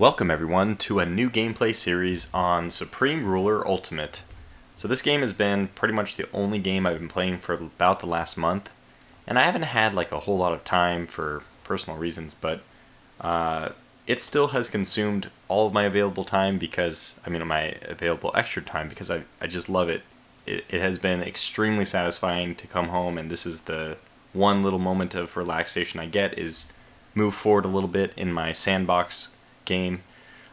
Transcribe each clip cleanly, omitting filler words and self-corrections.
Welcome everyone to a new gameplay series on Supreme Ruler Ultimate. So this game has been pretty much the only game I've been playing for about the last month, and I haven't had like a whole lot of time for personal reasons, but it still has consumed all of my available time my available extra time because I just love it. It has been extremely satisfying to come home, and this is the one little moment of relaxation I get is move forward a little bit in my Sandbox game.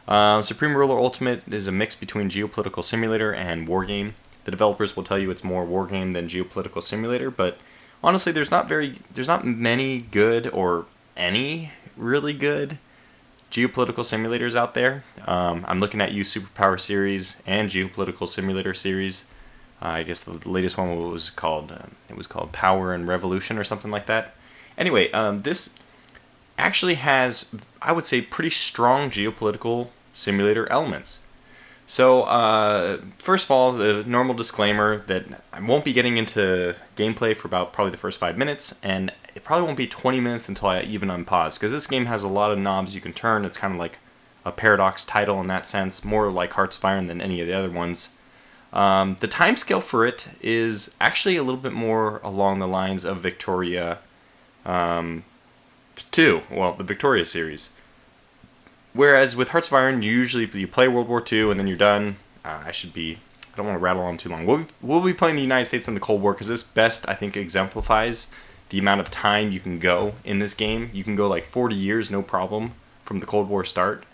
Supreme Ruler Ultimate is a mix between Geo-political simulator and Wargame. The developers will tell you it's more Wargame than Geo-political simulator, but honestly, there's not many good or any really good Geo-political simulators out there. I'm looking at you, Superpower series and Geo-political simulator series. I guess the latest one was called Power and Revolution or something like that. Anyway, this actually has, I would say, pretty strong geopolitical simulator elements. So, first of all, the normal disclaimer that I won't be getting into gameplay for about probably the first 5 minutes, and it probably won't be 20 minutes until I even unpause, because this game has a lot of knobs you can turn. It's kind of like a paradox title in that sense, more like Hearts of Iron than any of the other ones. The timescale for it is actually a little bit more along the lines of Victoria 2, the Victoria series. Whereas with Hearts of Iron, you play World War II and then you're done. I don't want to rattle on too long. We'll be playing the United States in the Cold War because this best, I think, exemplifies the amount of time you can go in this game. You can go like 40 years, no problem, from the Cold War start.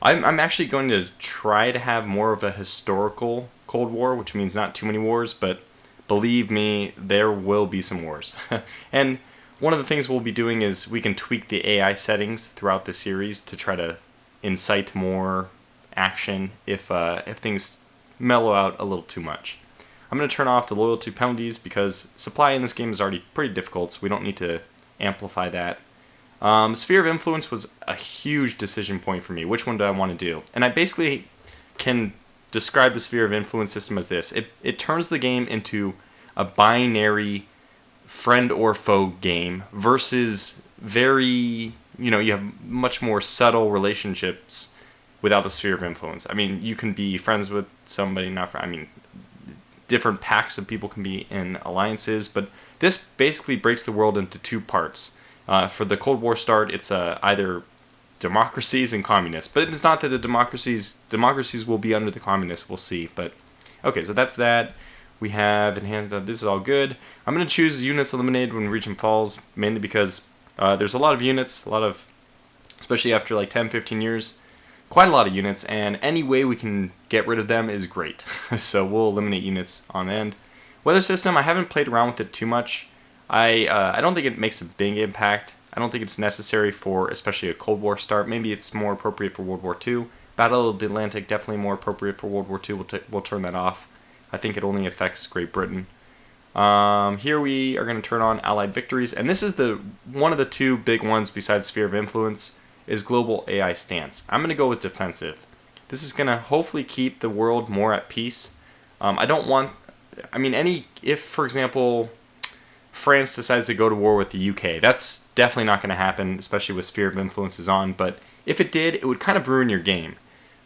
I'm actually going to try to have more of a historical Cold War, which means not too many wars, but believe me, there will be some wars. And one of the things we'll be doing is we can tweak the AI settings throughout the series to try to incite more action if things mellow out a little too much. I'm going to turn off the loyalty penalties because supply in this game is already pretty difficult, so we don't need to amplify that. Sphere of Influence was a huge decision point for me. Which one do I want to do? And I basically can describe the Sphere of Influence system as this. It turns the game into a binary friend or foe game versus you have much more subtle relationships without the Sphere of Influence. I mean, you can be friends with somebody, different packs of people can be in alliances, but this basically breaks the world into two parts. For the Cold War start, it's either democracies and communists, but it's not that the democracies will be under the communists, we'll see. But okay, so that's that. We have enhanced. This is all good. I'm going to choose units eliminated when region falls, mainly because there's a lot of units, especially after like 10, 15 years, quite a lot of units, and any way we can get rid of them is great. So we'll eliminate units on end. Weather system, I haven't played around with it too much. I don't think it makes a big impact. I don't think it's necessary for especially a Cold War start. Maybe it's more appropriate for World War II. Battle of the Atlantic, definitely more appropriate for World War II. We'll turn that off. I think it only affects Great Britain. Here we are going to turn on Allied Victories, and this is one of the two big ones besides Sphere of Influence is Global AI Stance. I'm going to go with Defensive. This is going to hopefully keep the world more at peace. If, for example, France decides to go to war with the UK, that's definitely not going to happen, especially with Sphere of Influence is on, but if it did, it would kind of ruin your game.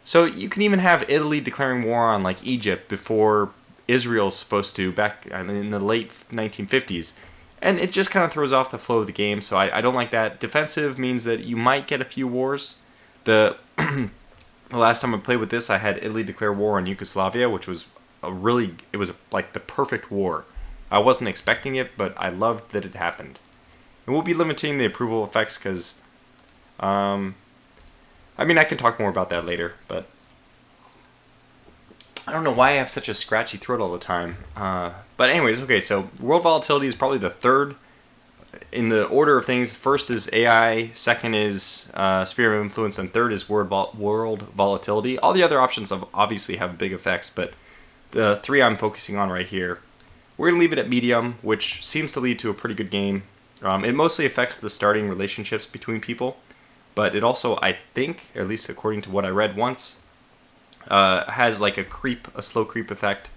So you can even have Italy declaring war on like Egypt before Israel's supposed to back in the late 1950s. And it just kind of throws off the flow of the game, so I don't like that. Defensive means that you might get a few wars. The last time I played with this, I had Italy declare war on Yugoslavia, which was like the perfect war. I wasn't expecting it, but I loved that it happened. And we'll be limiting the approval effects because I can talk more about that later, but I don't know why I have such a scratchy throat all the time. But anyways, okay, so world volatility is probably the third in the order of things. First is AI, second is Sphere of Influence, and third is world volatility. All the other options obviously have big effects, but the three I'm focusing on right here, we're going to leave it at medium, which seems to lead to a pretty good game. It mostly affects the starting relationships between people. But it also, I think, at least according to what I read once, has like a slow creep effect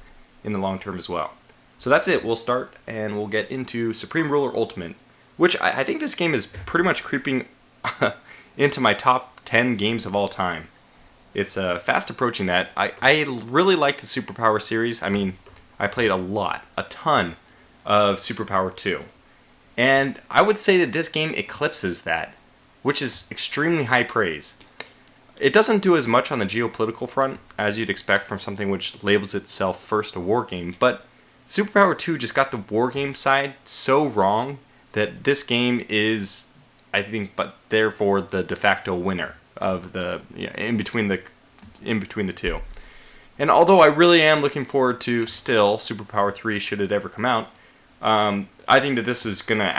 in the long term as well. So that's it. We'll start and we'll get into Supreme Ruler Ultimate, which I think this game is pretty much creeping into my top 10 games of all time. it's fast approaching that. I really like the Superpower series. I mean, I played a ton of Superpower 2. And I would say that this game eclipses that, which is extremely high praise. It doesn't do as much on the geopolitical front as you'd expect from something which labels itself first a war game, but Superpower 2 just got the war game side so wrong that this game is, I think, but therefore the de facto winner of the in between the two. And although I really am looking forward to still Superpower 3 should it ever come out, I think that this is gonna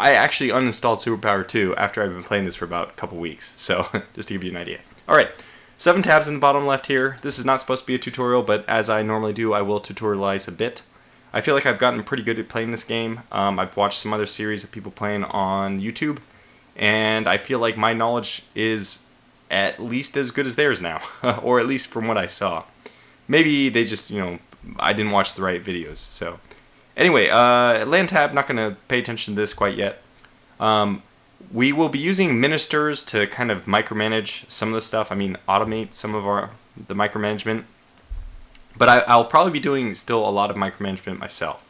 I actually uninstalled Superpower 2 after I've been playing this for about a couple weeks. So just to give you an idea. All right, 7 tabs in the bottom left here. This is not supposed to be a tutorial, but as I normally do, I will tutorialize a bit. I feel like I've gotten pretty good at playing this game. I've watched some other series of people playing on YouTube, and I feel like my knowledge is at least as good as theirs now, or at least from what I saw. Maybe they just, I didn't watch the right videos, so... Anyway, land tab, not going to pay attention to this quite yet. We will be using ministers to kind of micromanage some of the stuff. I mean, automate some of the micromanagement. But I'll probably be doing still a lot of micromanagement myself.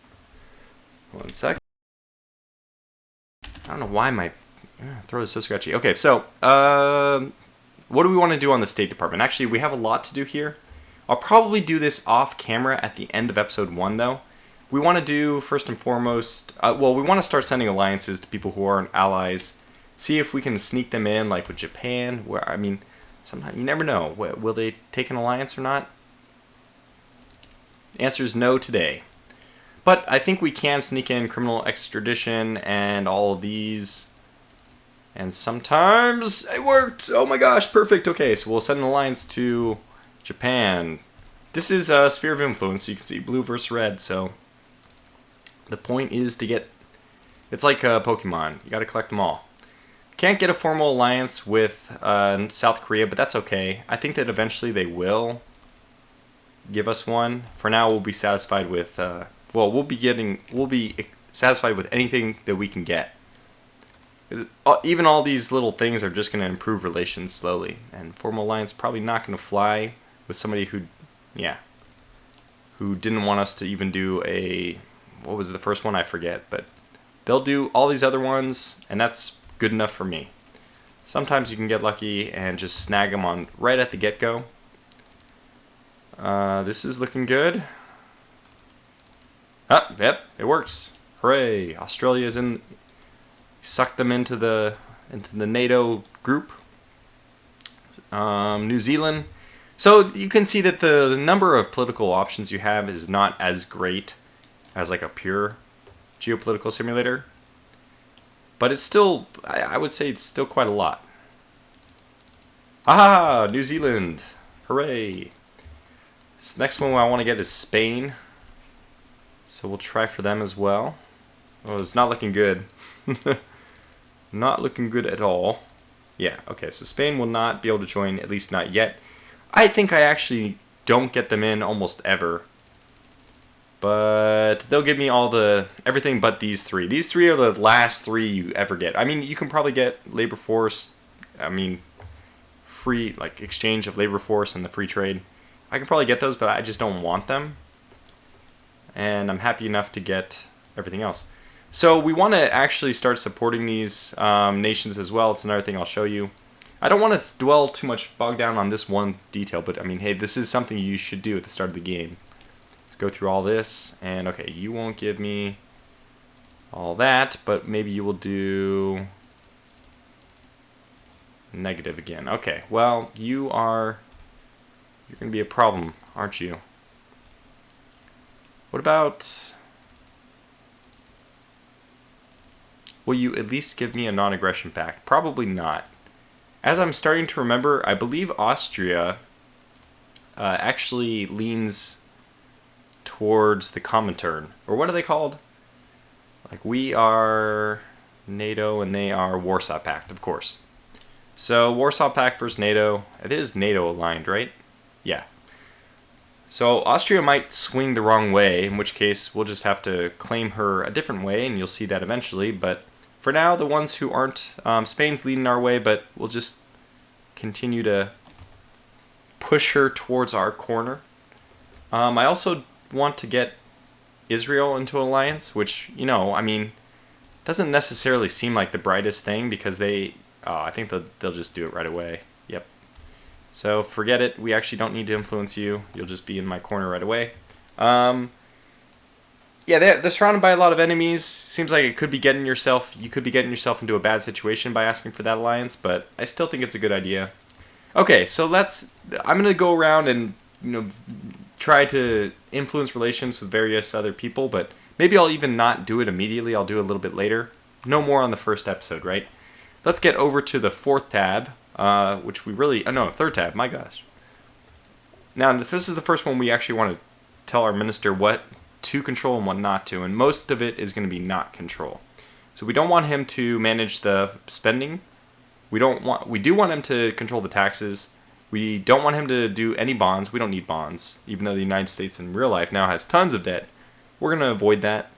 1 sec. I don't know why my throat is so scratchy. Okay, so what do we want to do on the State Department? Actually, we have a lot to do here. I'll probably do this off camera at the end of episode 1, though. We want to do, first and foremost, we want to start sending alliances to people who aren't allies. See if we can sneak them in, like with Japan, where, I mean, sometimes you never know. Will they take an alliance or not? The answer is no today. But I think we can sneak in criminal extradition and all of these. And sometimes it worked! Oh my gosh, perfect! Okay, so we'll send an alliance to Japan. This is a sphere of influence, so you can see blue versus red, so... The point is to get... It's like Pokemon. You gotta collect them all. Can't get a formal alliance with South Korea, but that's okay. I think that eventually they will give us one. For now, we'll be satisfied with... we'll be satisfied with anything that we can get. Even all these little things are just going to improve relations slowly. And formal alliance probably not going to fly with somebody who didn't want us to even do a... What was the first one? I forget, but they'll do all these other ones, and that's good enough for me. Sometimes you can get lucky and just snag them on right at the get-go. This is looking good. Ah, yep, it works. Hooray! Australia's in. Suck them into the NATO group. New Zealand. So you can see that the number of political options you have is not as great as like a pure geopolitical simulator. But it's still, I would say it's still quite a lot. Ah, New Zealand. Hooray. This next one I want to get is Spain. So we'll try for them as well. Oh, it's not looking good. Not looking good at all. Yeah, okay, so Spain will not be able to join, at least not yet. I think I actually don't get them in almost ever. But they'll give me everything but these 3. These 3 are the last 3 you ever get. I mean, you can probably get labor force, free, like, exchange of labor force and the free trade. I can probably get those, but I just don't want them. And I'm happy enough to get everything else. So we want to actually start supporting these nations as well. It's another thing I'll show you. I don't want to dwell too much, bog down on this one detail, but I mean, hey, this is something you should do at the start of the game. Let's go through all this, and okay, you won't give me all that, but maybe you will do negative again. Okay, well, you're going to be a problem, aren't you? What about... Will you at least give me a non-aggression pact? Probably not. As I'm starting to remember, I believe Austria actually leans towards the Comintern. Or what are they called? Like, we are NATO and they are Warsaw Pact, of course. So, Warsaw Pact versus NATO. It is NATO aligned, right? Yeah. So, Austria might swing the wrong way, in which case we'll just have to claim her a different way, and you'll see that eventually, but... For now, the ones who aren't, Spain's leading our way, but we'll just continue to push her towards our corner. I also want to get Israel into an alliance, which, you know, I mean, doesn't necessarily seem like the brightest thing because they... Oh, I think they'll just do it right away. Yep. So forget it. We actually don't need to influence you. You'll just be in my corner right away. Yeah, they're surrounded by a lot of enemies. Seems like you could be getting yourself into a bad situation by asking for that alliance, but I still think it's a good idea. Okay, so I'm going to go around and, you know, try to influence relations with various other people, but maybe I'll even not do it immediately. I'll do it a little bit later. No more on the first episode, right? Let's get over to the fourth tab, which we really... Oh, no, third tab, my gosh. Now, this is the first one we actually want to tell our minister what to control and what not to, and most of it is going to be not control. So we don't want him to manage the spending. We do want him to control the taxes. We don't want him to do any bonds. We don't need bonds, even though the United States in real life now has tons of debt. We're going to avoid that,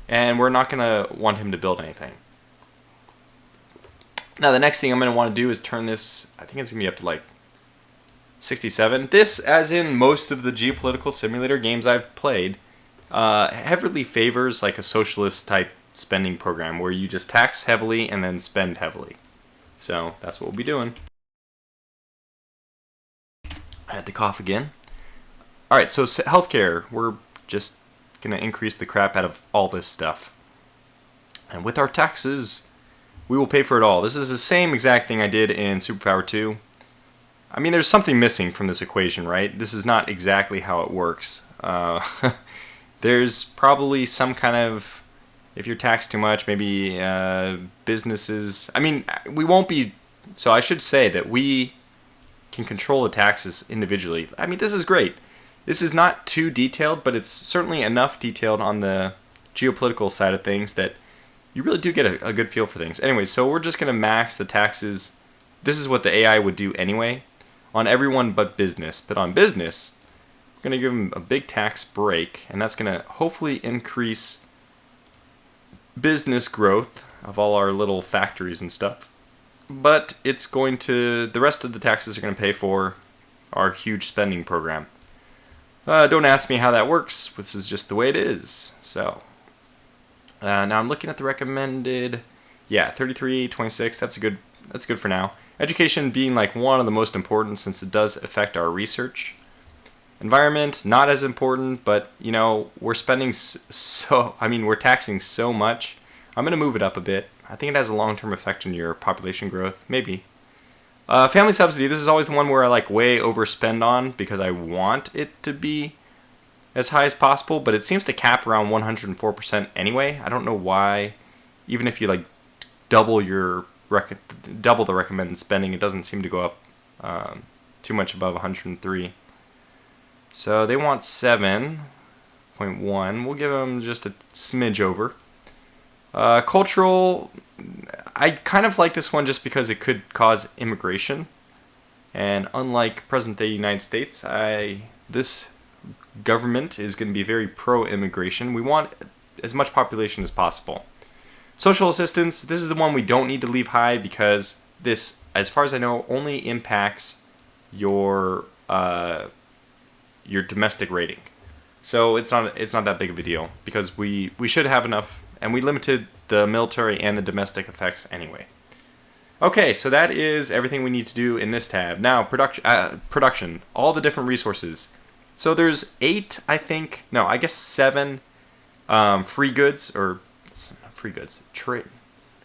and we're not going to want him to build anything. Now, the next thing I'm going to want to do is turn this, I think it's going to be up to like 67. This, as in most of the geopolitical simulator games I've played, heavily favors like a socialist type spending program where you just tax heavily and then spend heavily. So that's what we'll be doing. I had to cough again. Alright, so healthcare. We're just going to increase the crap out of all this stuff. And with our taxes, we will pay for it all. This is the same exact thing I did in Superpower 2. I mean, there's something missing from this equation, right? This is not exactly how it works. There's probably some kind of, if you're taxed too much, maybe businesses... I mean, we won't be... So I should say that we can control the taxes individually. I mean, this is great. This is not too detailed, but it's certainly enough detailed on the geopolitical side of things that you really do get a good feel for things. Anyway, so we're just going to max the taxes. This is what the AI would do anyway, on everyone but business. But on business... We're going to give them a big tax break, and that's going to hopefully increase business growth of all our little factories and stuff. But it's going to, the rest of the taxes are going to pay for our huge spending program. Don't ask me how that works. This is just the way it is. So, now I'm looking at the recommended, 33.26. That's good for now. Education being like one of the most important since it does affect our research. Environment, not as important, but, you know, we're spending we're taxing so much. I'm going to move it up a bit. I think it has a long-term effect on your population growth. Maybe. Family subsidy, this is always the one where I, like, way overspend on because I want it to be as high as possible, but it seems to cap around 104% anyway. I don't know why. Even if you, like, double the recommended spending, it doesn't seem to go up too much above 103. So they want 7.1. We'll give them just a smidge over. Cultural, I kind of like this one just because it could cause immigration. And unlike present-day United States, this government is going to be very pro-immigration. We want as much population as possible. Social assistance, this is the one we don't need to leave high because this, as far as I know, only impacts your domestic rating. So it's not that big of a deal because we should have enough, and we limited the military and the domestic effects anyway. Okay, so that is everything we need to do in this tab. Now, production, all the different resources. So there's 8, I think, no, I guess 7 free goods, or free goods,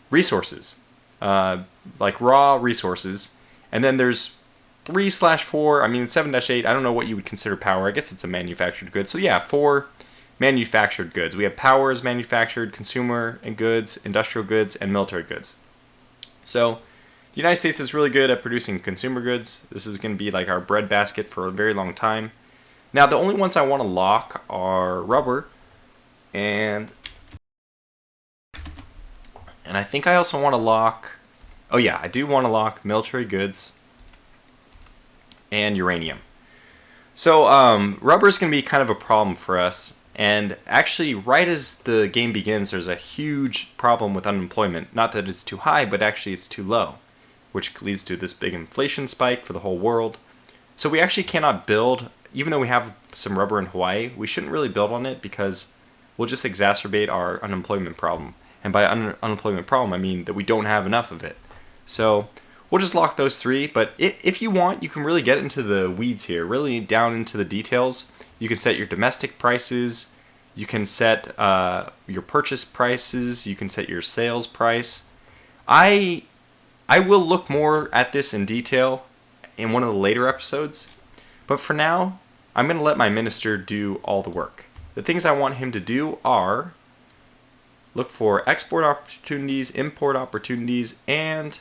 resources, like raw resources, and then there's 3/4, I mean 7-8, I don't know what you would consider power. I guess it's a manufactured good. So yeah, 4 manufactured goods. We have power as manufactured, consumer and goods, industrial goods, and military goods. So the United States is really good at producing consumer goods. This is going to be like our breadbasket for a very long time. Now the only ones I want to lock are rubber and I think I also want to lock, oh yeah, I do want to lock military goods and uranium. So rubber is going to be kind of a problem for us, and actually right as the game begins there's a huge problem with unemployment. Not that it's too high, but actually it's too low, which leads to this big inflation spike for the whole world. So we actually cannot build, even though we have some rubber in Hawaii, we shouldn't really build on it because we'll just exacerbate our unemployment problem. And by unemployment problem, I mean that we don't have enough of it. So we'll just lock those 3, but if you want, you can really get into the weeds here, really down into the details. You can set your domestic prices, you can set your purchase prices, you can set your sales price. I will look more at this in detail in one of the later episodes, but for now, I'm going to let my minister do all the work. The things I want him to do are look for export opportunities, import opportunities, and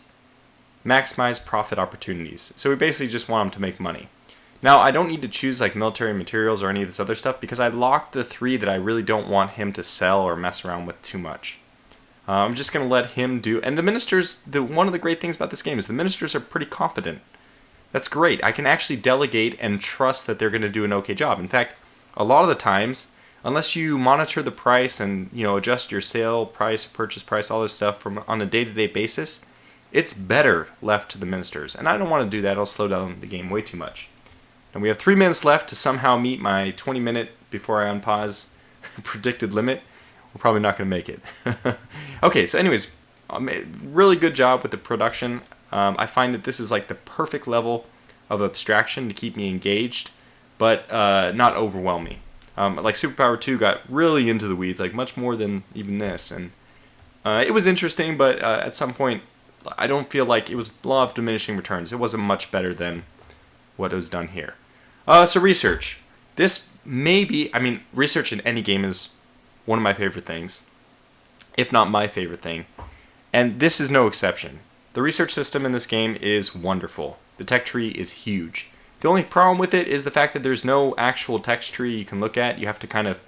maximize profit opportunities. So we basically just want him to make money. Now, I don't need to choose like military materials or any of this other stuff because I locked the 3 that I really don't want him to sell or mess around with too much. I'm just going to let him do... And the ministers, one of the great things about this game is the ministers are pretty competent. That's great. I can actually delegate and trust that they're going to do an okay job. In fact, a lot of the times, unless you monitor the price and adjust your sale price, purchase price, all this stuff on a day-to-day basis, it's better left to the ministers. And I don't want to do that. It'll slow down the game way too much. And we have 3 minutes left to somehow meet my 20-minute before I unpause predicted limit. We're probably not going to make it. Okay, so anyways, really good job with the production. I find that this is like the perfect level of abstraction to keep me engaged, but not overwhelm me. Like Superpower 2 got really into the weeds, like much more than even this. And it was interesting, but at some point, I don't feel like it was law of diminishing returns. It wasn't much better than what was done here. So research. This may be, research in any game is one of my favorite things, if not my favorite thing. And this is no exception. The research system in this game is wonderful. The tech tree is huge. The only problem with it is the fact that there's no actual text tree you can look at. You have to kind of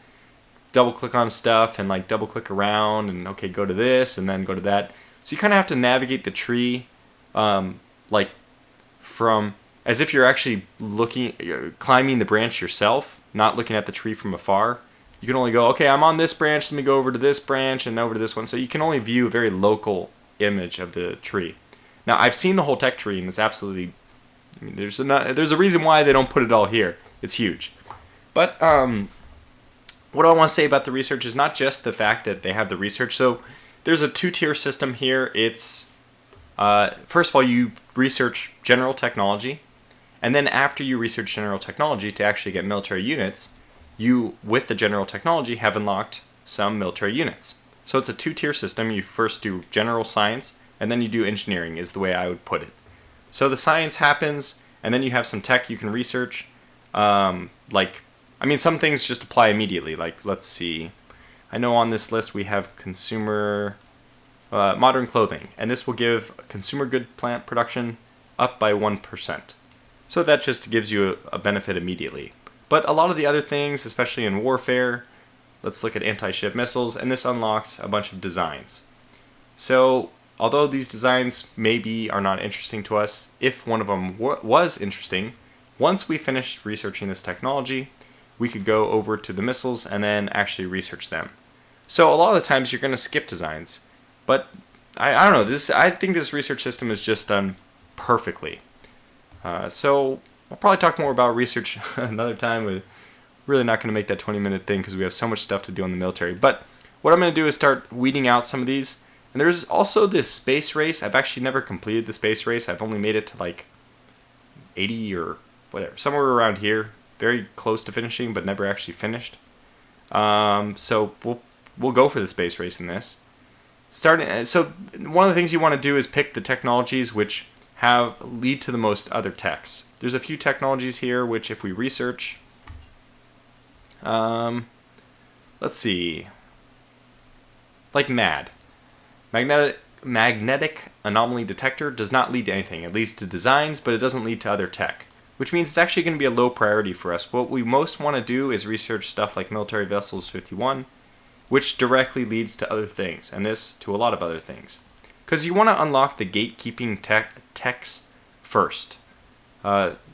double click on stuff and like double click around and okay, go to this and then go to that. So you kind of have to navigate the tree like from as if you're actually climbing the branch yourself, not looking at the tree from afar. You can only go, okay, I'm on this branch, let me go over to this branch and over to this one. So you can only view a very local image of the tree. Now, I've seen the whole tech tree, and it's absolutely... there's a reason why they don't put it all here. It's huge. But what I want to say about the research is not just the fact that they have the research. So there's a 2-tier system here. It's, first of all, you research general technology. And then after you research general technology to actually get military units, you, with the general technology, have unlocked some military units. So it's a 2-tier system. You first do general science, and then you do engineering, is the way I would put it. So the science happens, and then you have some tech you can research. Some things just apply immediately. Like, let's see. I know on this list we have consumer modern clothing, and this will give consumer good plant production up by 1%. So that just gives you a benefit immediately. But a lot of the other things, especially in warfare, let's look at anti-ship missiles, and this unlocks a bunch of designs. So, although these designs maybe are not interesting to us, if one of them was interesting, once we finished researching this technology, we could go over to the missiles and then actually research them. So a lot of the times you're going to skip designs, but I don't know. I think this research system is just done perfectly. So I'll probably talk more about research another time. We're really not going to make that 20-minute thing because we have so much stuff to do in the military. But what I'm going to do is start weeding out some of these. And there's also this space race. I've actually never completed the space race. I've only made it to like 80 or whatever, somewhere around here. Very close to finishing, but never actually finished. So we'll go for the space race in this. So one of the things you want to do is pick the technologies which lead to the most other techs. There's a few technologies here which, if we research, let's see, like magnetic anomaly detector does not lead to anything. It leads to designs, but it doesn't lead to other tech, which means it's actually going to be a low priority for us. What we most want to do is research stuff like military vessels 51, which directly leads to other things, and this to a lot of other things. Because you want to unlock the gatekeeping techs first.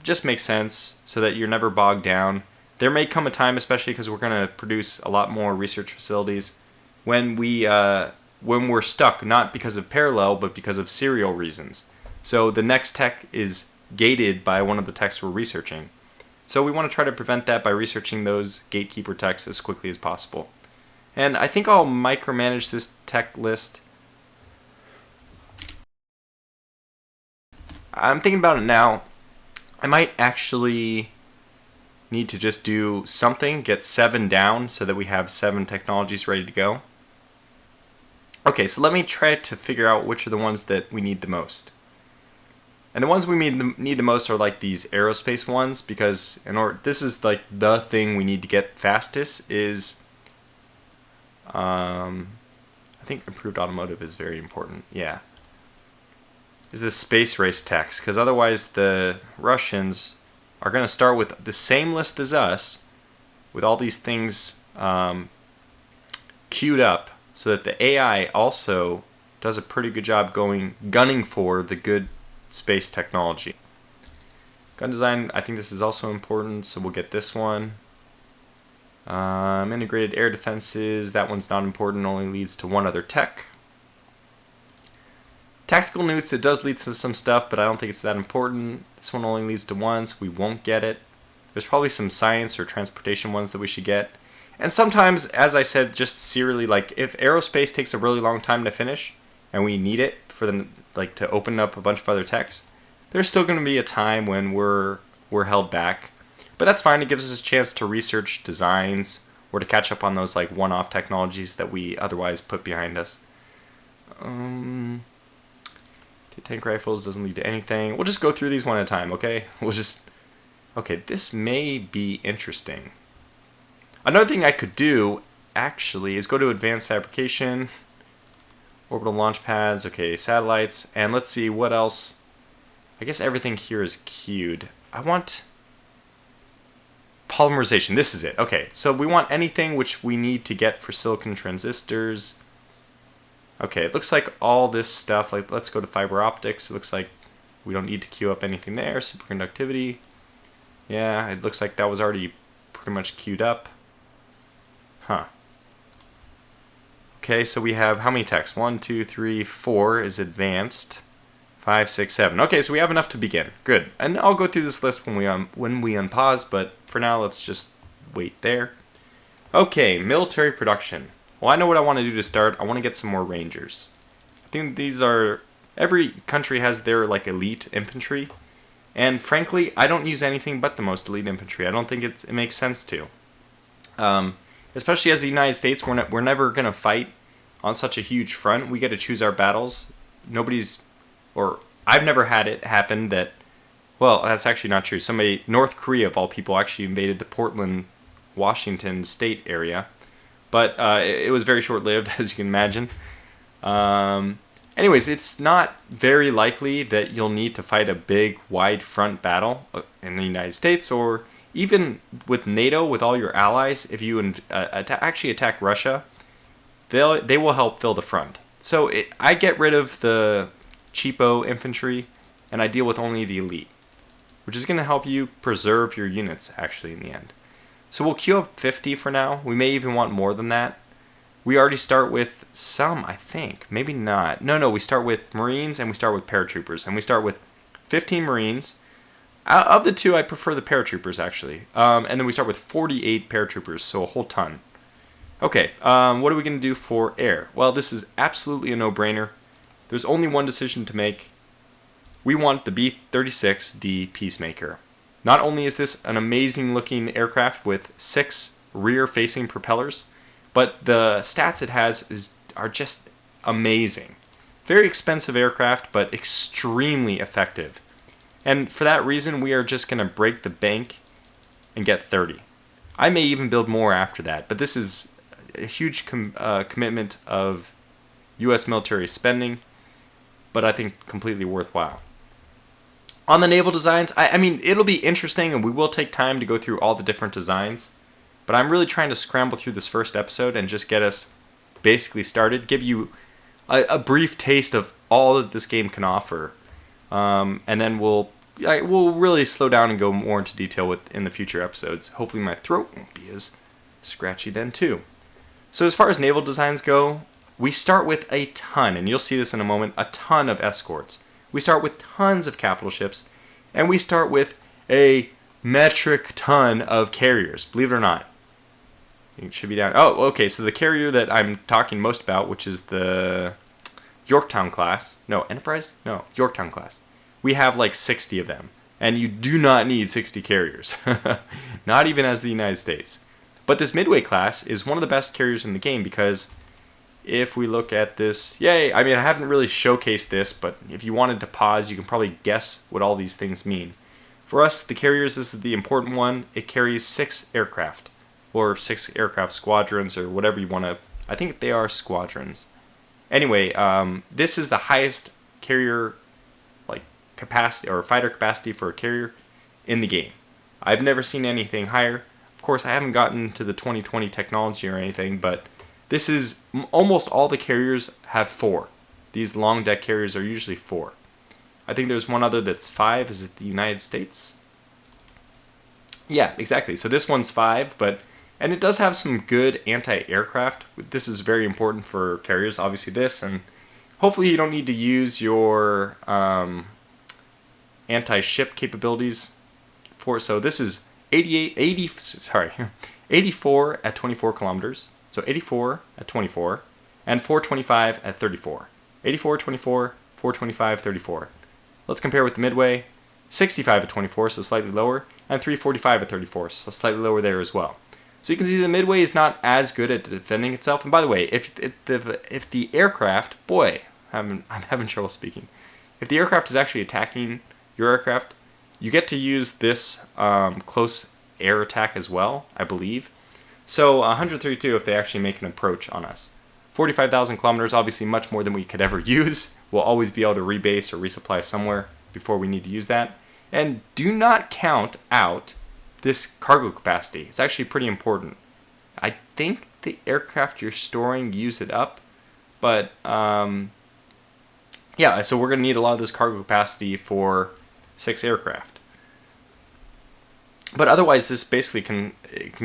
Just makes sense so that you're never bogged down. There may come a time, especially because we're going to produce a lot more research facilities, when we're stuck, not because of parallel, but because of serial reasons. So the next tech is gated by one of the techs we're researching. So we want to try to prevent that by researching those gatekeeper techs as quickly as possible. And I think I'll micromanage this tech list. I'm thinking about it now. I might actually need to just do something, get 7 down so that we have 7 technologies ready to go. Okay, so let me try to figure out which are the ones that we need the most. And the ones we need the most are like these aerospace ones, because this is like the thing we need to get fastest is, I think improved automotive is very important, yeah. Is this space race tax, because otherwise the Russians are going to start with the same list as us, with all these things queued up, so that the AI also does a pretty good job gunning for the good space technology. Gun design, I think this is also important, so we'll get this one. Integrated air defenses, that one's not important, only leads to one other tech. Tactical nukes, it does lead to some stuff, but I don't think it's that important. This one only leads to one, so we won't get it. There's probably some science or transportation ones that we should get. And sometimes, as I said, just serially, like if aerospace takes a really long time to finish, and we need it for to open up a bunch of other techs, there's still going to be a time when we're held back. But that's fine. It gives us a chance to research designs or to catch up on those like one-off technologies that we otherwise put behind us. Tank rifles doesn't lead to anything. We'll just go through these one at a time, okay? Okay, this may be interesting. Another thing I could do, actually, is go to advanced fabrication, orbital launch pads, okay, satellites, and let's see what else. I guess everything here is queued. I want polymerization. This is it. Okay, so we want anything which we need to get for silicon transistors. Okay, it looks like all this stuff, like let's go to fiber optics. It looks like we don't need to queue up anything there. Superconductivity. Yeah, it looks like that was already pretty much queued up. Huh. Okay, so we have how many techs? 1, 2, 3, 4 is advanced. 5, 6, 7. Okay, so we have enough to begin. Good. And I'll go through this list when we unpause, but for now let's just wait there. Okay, military production. Well, I know what I want to do to start. I want to get some more rangers. I think these are... Every country has their like elite infantry. And frankly, I don't use anything but the most elite infantry. I don't think it makes sense to. Especially as the United States, we're never going to fight on such a huge front. We get to choose our battles. I've never had it happen that... Well, that's actually not true. North Korea of all people, actually invaded the Portland, Washington state area. But it was very short-lived, as you can imagine. Anyways, it's not very likely that you'll need to fight a big, wide front battle in the United States, or even with NATO, with all your allies. If you actually attack Russia, they will help fill the front. So I get rid of the cheapo infantry, and I deal with only the elite, which is going to help you preserve your units, actually, in the end. So we'll queue up 50 for now. We may even want more than that. We already start with some, I think. Maybe not. No, we start with Marines and we start with paratroopers. And we start with 15 Marines. Of the two, I prefer the paratroopers, actually. And then we start with 48 paratroopers, so a whole ton. Okay, what are we going to do for air? Well, this is absolutely a no-brainer. There's only one decision to make. We want the B-36D Peacemaker. Not only is this an amazing looking aircraft with 6 rear-facing propellers, but the stats it has are just amazing. Very expensive aircraft, but extremely effective. And for that reason, we are just going to break the bank and get 30. I may even build more after that, but this is a huge commitment of U.S. military spending, but I think completely worthwhile. On the naval designs, I mean, it'll be interesting, and we will take time to go through all the different designs. But I'm really trying to scramble through this first episode and just get us basically started, give you a brief taste of all that this game can offer. And then we'll really slow down and go more into detail in the future episodes. Hopefully my throat won't be as scratchy then too. So as far as naval designs go, we start with a ton, and you'll see this in a moment, a ton of escorts. We start with tons of capital ships, And we start with a metric ton of carriers, believe it or not. It should be down. Oh, okay, so the carrier that I'm talking most about, which is the Yorktown class. No, Enterprise? No, Yorktown class. We have like 60 of them. And you do not need 60 carriers. Not even as the United States. But this Midway class is one of the best carriers in the game because if we look at this, yay, I mean, I haven't really showcased this, but if you wanted to pause, you can probably guess what all these things mean. For us, the carriers, this is the important one. It carries 6 aircraft, or 6 aircraft squadrons, or whatever you want to, I think they are squadrons. Anyway, this is the highest carrier like capacity, or fighter capacity for a carrier in the game. I've never seen anything higher. Of course, I haven't gotten to the 2020 technology or anything, but this is, almost all the carriers have 4. These long deck carriers are usually 4. I think there's one other that's 5. Is it the United States? Yeah, exactly. So this one's 5, and it does have some good anti-aircraft. This is very important for carriers, obviously this, and hopefully you don't need to use your anti-ship capabilities for. So this is 84 at 24 kilometers. So 84 at 24, and 425 at 34. 84, 24, 425, 34. Let's compare with the Midway. 65 at 24, so slightly lower, and 345 at 34, so slightly lower there as well. So you can see the Midway is not as good at defending itself. And by the way, if the aircraft, boy, I'm having trouble speaking. If the aircraft is actually attacking your aircraft, you get to use this close air attack as well, I believe. So 132 if they actually make an approach on us. 45,000 kilometers, obviously much more than we could ever use. We'll always be able to rebase or resupply somewhere before we need to use that. And do not count out this cargo capacity. It's actually pretty important. I think the aircraft you're storing use it up, but yeah, so we're going to need a lot of this cargo capacity for 6 aircraft. But otherwise, this basically can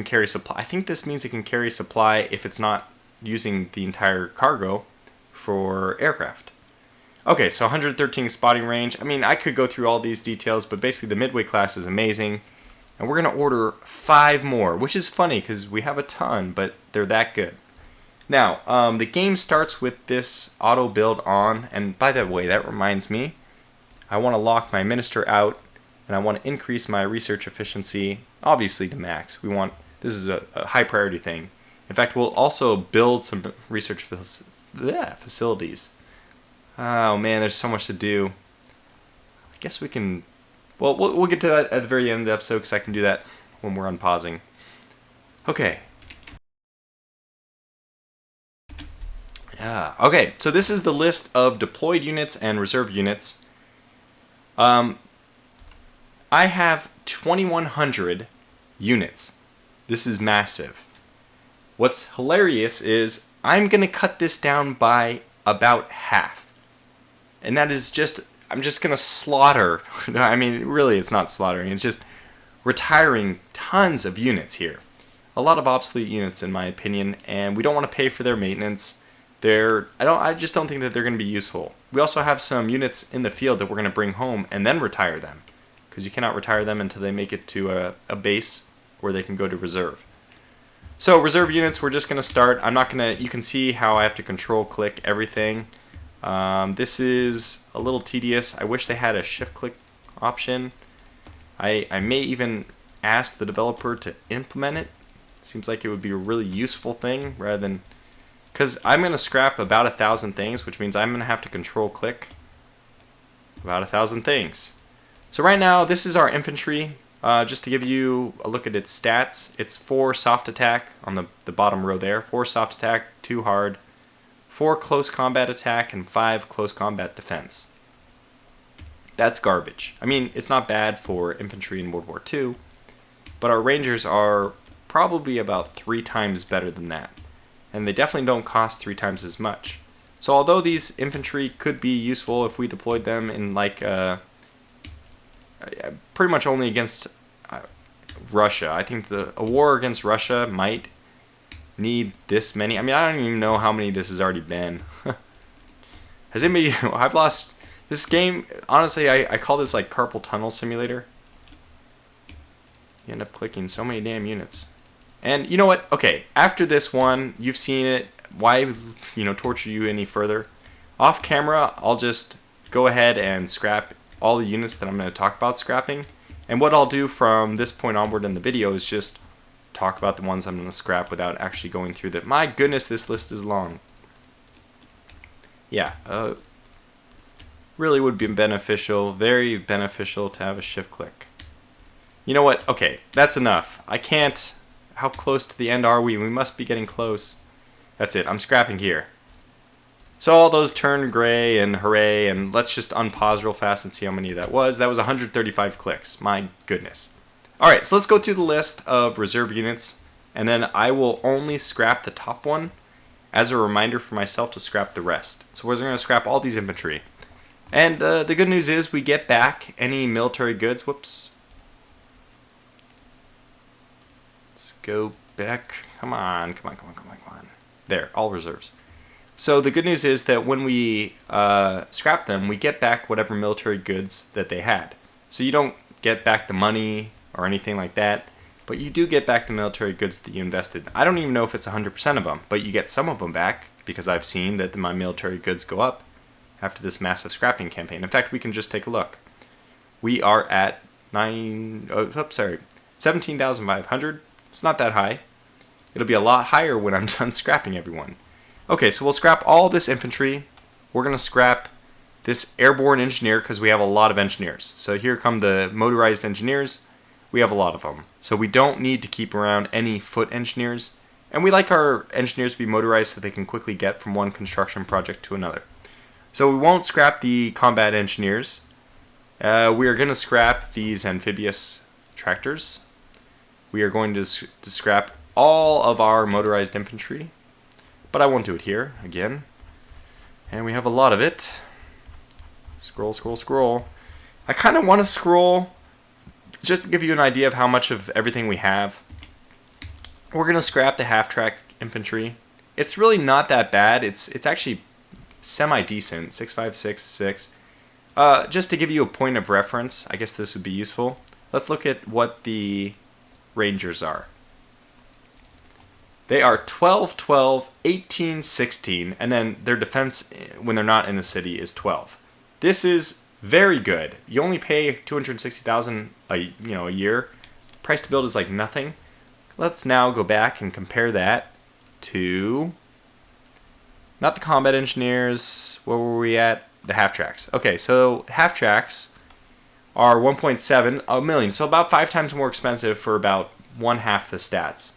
carry supply. I think this means it can carry supply if it's not using the entire cargo for aircraft. Okay, so 113 spotting range. I mean, I could go through all these details, but basically the Midway class is amazing. And we're going to order 5 more, which is funny because we have a ton, but they're that good. Now, the game starts with this auto build on. And by the way, that reminds me, I want to lock my minister out. And I want to increase my research efficiency, obviously to max. This is a high priority thing. In fact, we'll also build some research facilities. Oh man, there's so much to do. I guess we can. Well, we'll get to that at the very end of the episode because I can do that when we're unpausing. Okay. Okay, so this is the list of deployed units and reserve units. I have 2,100 units. This is massive. What's hilarious is I'm going to cut this down by about half. And that is I'm just going to slaughter. I mean, really, it's not slaughtering. It's just retiring tons of units here. A lot of obsolete units, in my opinion, and we don't want to pay for their maintenance. I just don't think that they're going to be useful. We also have some units in the field that we're going to bring home and then retire them. Because you cannot retire them until they make it to a base where they can go to reserve. So reserve units, we're just going to start. You can see how I have to control click everything. This is a little tedious. I wish they had a shift click option. I may even ask the developer to implement it. Seems like it would be a really useful thing rather than, because I'm going to scrap about 1,000 things, which means I'm going to have to control click about 1,000 things. So right now, this is our infantry. Just to give you a look at its stats, it's 4 soft attack on the bottom row there, 4 soft attack, 2 hard, 4 close combat attack, and 5 close combat defense. That's garbage. I mean, it's not bad for infantry in World War II, but our rangers are probably about 3 times better than that. And they definitely don't cost 3 times as much. So although these infantry could be useful if we deployed them in like pretty much only against Russia. I think a war against Russia might need this many. I mean, I don't even know how many this has already been. Has anybody? I've lost This game, honestly, I call this like carpal tunnel simulator. You end up clicking so many damn units. And you know what? Okay, after this one, you've seen it. Why, torture you any further? Off camera, I'll just go ahead and scrap all the units that I'm going to talk about scrapping. And what I'll do from this point onward in the video is just talk about the ones I'm going to scrap without actually going through them. My goodness, this list is long. Yeah, really would be beneficial, very beneficial to have a shift click. You know what? Okay, that's enough. I can't. How close to the end are we? We must be getting close. That's it. I'm scrapping here. So all those turn gray and hooray, and let's just unpause real fast and see how many that was. That was 135 clicks. My goodness. All right, so let's go through the list of reserve units, and then I will only scrap the top one as a reminder for myself to scrap the rest. So we're going to scrap all these infantry. And the good news is we get back any military goods. Whoops. Let's go back. Come on. There, all reserves. So the good news is that when we scrap them, we get back whatever military goods that they had. So you don't get back the money or anything like that, but you do get back the military goods that you invested. I don't even know if it's 100% of them, but you get some of them back because I've seen that my military goods go up after this massive scrapping campaign. In fact, we can just take a look. We are at 17,500. It's not that high. It'll be a lot higher when I'm done scrapping everyone. Okay, so we'll scrap all this infantry. We're going to scrap this airborne engineer because we have a lot of engineers. So here come the motorized engineers. We have a lot of them. So we don't need to keep around any foot engineers. And we like our engineers to be motorized so they can quickly get from one construction project to another. So we won't scrap the combat engineers. We are going to scrap these amphibious tractors. We are going to scrap all of our motorized infantry. But I won't do it here, again. And we have a lot of it. Scroll. I kind of want to scroll just to give you an idea of how much of everything we have. We're going to scrap the half-track infantry. It's really not that bad. It's actually semi-decent. 6.566. Just to give you a point of reference, I guess this would be useful. Let's look at what the Rangers are. They are 12, 12, 18, 16, and then their defense when they're not in the city is 12. This is very good. You only pay $260,000 a year. Price to build is like nothing. Let's now go back and compare that to not the combat engineers. Where were we at? The half tracks. Okay, so half tracks are 1.7 million, so about 5 times more expensive for about one half the stats.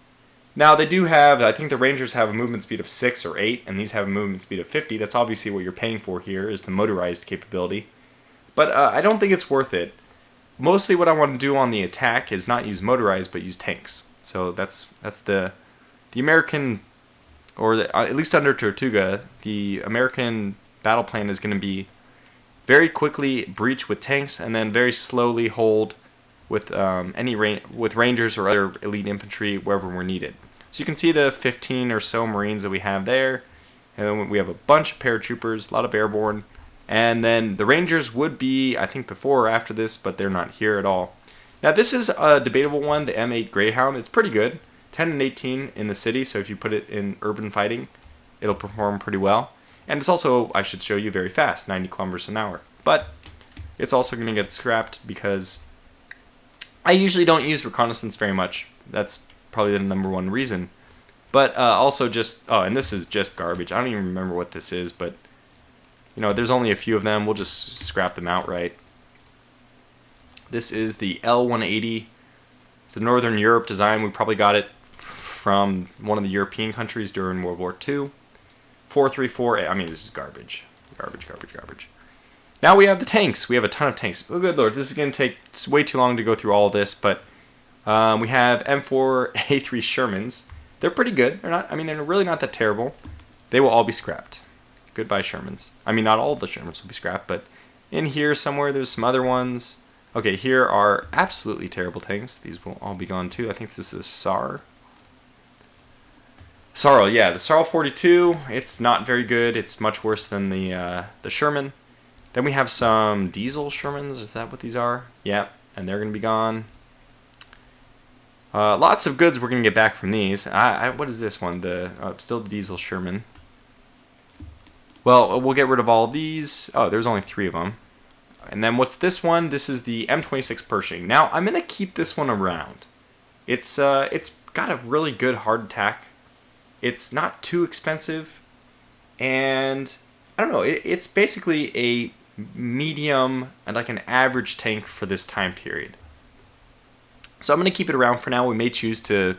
Now, they do have, I think the Rangers have a movement speed of 6 or 8, and these have a movement speed of 50. That's obviously what you're paying for here, is the motorized capability. But I don't think it's worth it. Mostly what I want to do on the attack is not use motorized, but use tanks. So that's the American, or at least under Tortuga, the American battle plan is going to be very quickly breach with tanks, and then very slowly hold with with Rangers or other elite infantry wherever we're needed. So you can see the 15 or so Marines that we have there, and then we have a bunch of paratroopers, a lot of airborne, and then the Rangers would be, I think, before or after this, but they're not here at all. Now this is a debatable one, the M8 Greyhound. It's pretty good, 10 and 18 in the city, so if you put it in urban fighting, it'll perform pretty well. And it's also, I should show you, very fast, 90 kilometers an hour. But it's also going to get scrapped because I usually don't use reconnaissance very much. That's probably the number one reason. But also just, and this is just garbage. I don't even remember what this is, but there's only a few of them. We'll just scrap them outright. This is the L-180. It's a Northern Europe design. We probably got it from one of the European countries during World War II. 434, I mean, this is garbage. Garbage. Now we have the tanks. We have a ton of tanks. Oh, good lord, this is going to take way too long to go through all this, but we have M4A3 Shermans. They're pretty good. They're really not that terrible. They will all be scrapped. Goodbye, Shermans. I mean, not all of the Shermans will be scrapped, but in here somewhere there's some other ones. Okay, here are absolutely terrible tanks. These will all be gone too. I think this is SAR. Sorrel, yeah, the Sorrel 42, it's not very good. It's much worse than the Sherman. Then we have some diesel Shermans. Is that what these are? Yep, and they're going to be gone. Lots of goods we're going to get back from these. What is this one? Still the diesel Sherman. Well, we'll get rid of all of these. Oh, there's only 3 of them. And then what's this one? This is the M26 Pershing. Now, I'm going to keep this one around. It's got a really good hard attack. It's not too expensive. And I don't know, it's basically a medium and like an average tank for this time period. So I'm going to keep it around for now. We may choose to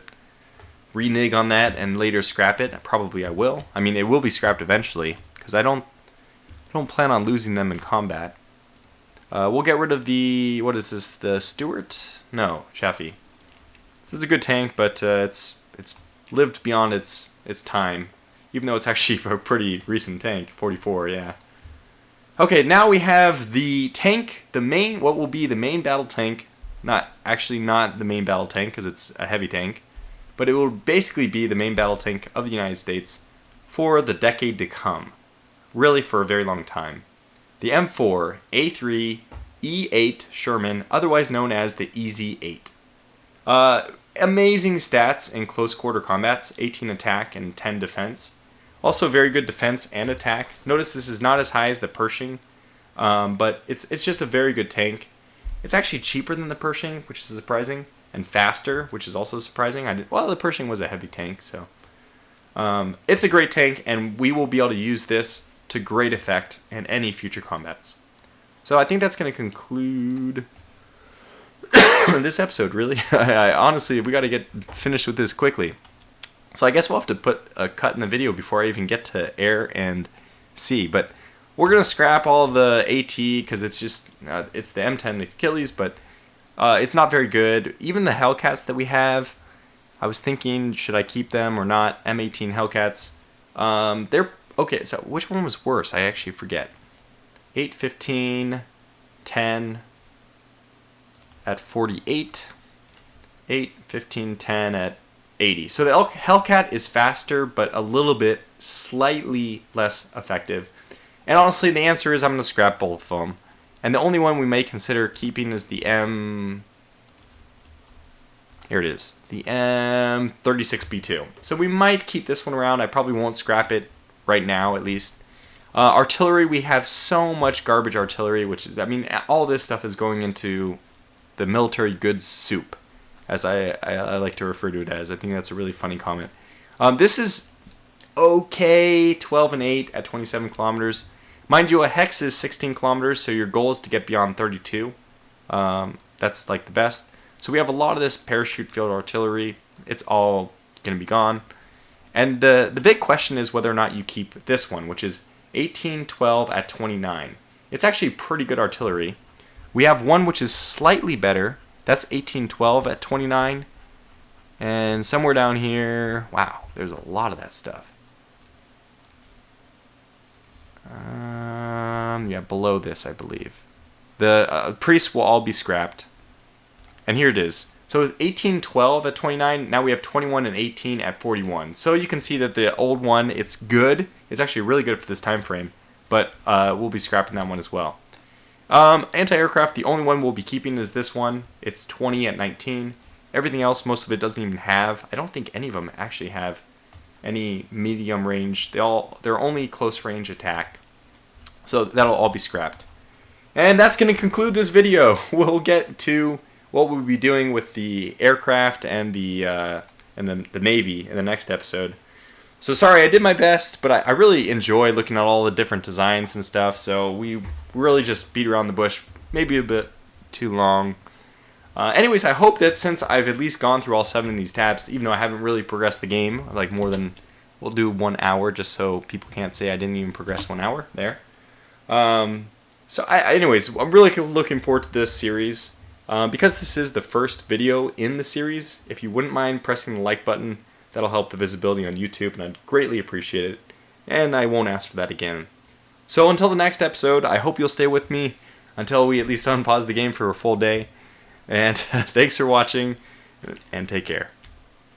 renege on that and later scrap it. Probably I will. I mean, it will be scrapped eventually because I don't plan on losing them in combat. We'll get rid of the, what is this, the Stuart? No, Chaffee. This is a good tank, but it's lived beyond its time. Even though it's actually a pretty recent tank, 44, yeah. Okay, now we have the tank, what will be the main battle tank. Not the main battle tank, because it's a heavy tank. But it will basically be the main battle tank of the United States for the decade to come. Really for a very long time. The M4 A3 E8 Sherman, otherwise known as the EZ8. Amazing stats in close quarter combats, 18 attack and 10 defense. Also very good defense and attack. Notice this is not as high as the Pershing, but it's just a very good tank. It's actually cheaper than the Pershing, which is surprising, and faster, which is also surprising. The Pershing was a heavy tank, so it's a great tank, and we will be able to use this to great effect in any future combats. So I think that's going to conclude this episode, really. Honestly, we got to get finished with this quickly. So I guess we'll have to put a cut in the video before I even get to air and sea. But we're going to scrap all the AT because it's just, it's the M10 Achilles, but it's not very good. Even the Hellcats that we have, I was thinking, should I keep them or not? M18 Hellcats. They're, okay, so which one was worse? I actually forget. 8, 15, 10 at 48. 8, 15, 10 at 80. So the Hellcat is faster, but a little bit slightly less effective. And honestly, the answer is I'm going to scrap both of them. And the only one we may consider keeping is the here it is, the M36B2. So we might keep this one around. I probably won't scrap it right now, at least. Artillery, we have so much garbage artillery, which is, I mean, all this stuff is going into the military goods soup, as I like to refer to it as. I think that's a really funny comment. This is okay, 12 and 8 at 27 kilometers. Mind you, a hex is 16 kilometers, so your goal is to get beyond 32. That's like the best. So we have a lot of this parachute field artillery. It's all going to be gone. And the big question is whether or not you keep this one, which is 1812 at 29. It's actually pretty good artillery. We have one which is slightly better. That's 1812 at 29. And somewhere down here, wow, there's a lot of that stuff. Yeah, below this, I believe. The priests will all be scrapped. And here it is. So it's 1812 at 29. Now we have 21 and 18 at 41. So you can see that the old one, it's good. It's actually really good for this time frame. But we'll be scrapping that one as well. Anti-aircraft, the only one we'll be keeping is this one. It's 20 at 19. Everything else, most of it doesn't even have. I don't think any of them actually have any medium range. They're only close range attack. So that'll all be scrapped. And that's going to conclude this video. We'll get to what we'll be doing with the aircraft and the Navy in the next episode. So sorry, I did my best, but I really enjoy looking at all the different designs and stuff. So we really just beat around the bush, maybe a bit too long. Anyways, I hope that since I've at least gone through all 7 of these tabs, even though I haven't really progressed the game, like more than, we'll do 1 hour just so people can't say I didn't even progress 1 hour there. Anyways, I'm really looking forward to this series. Because this is the first video in the series, if you wouldn't mind pressing the like button, that'll help the visibility on YouTube, and I'd greatly appreciate it. And I won't ask for that again. So until the next episode, I hope you'll stay with me until we at least unpause the game for a full day. And thanks for watching, and take care.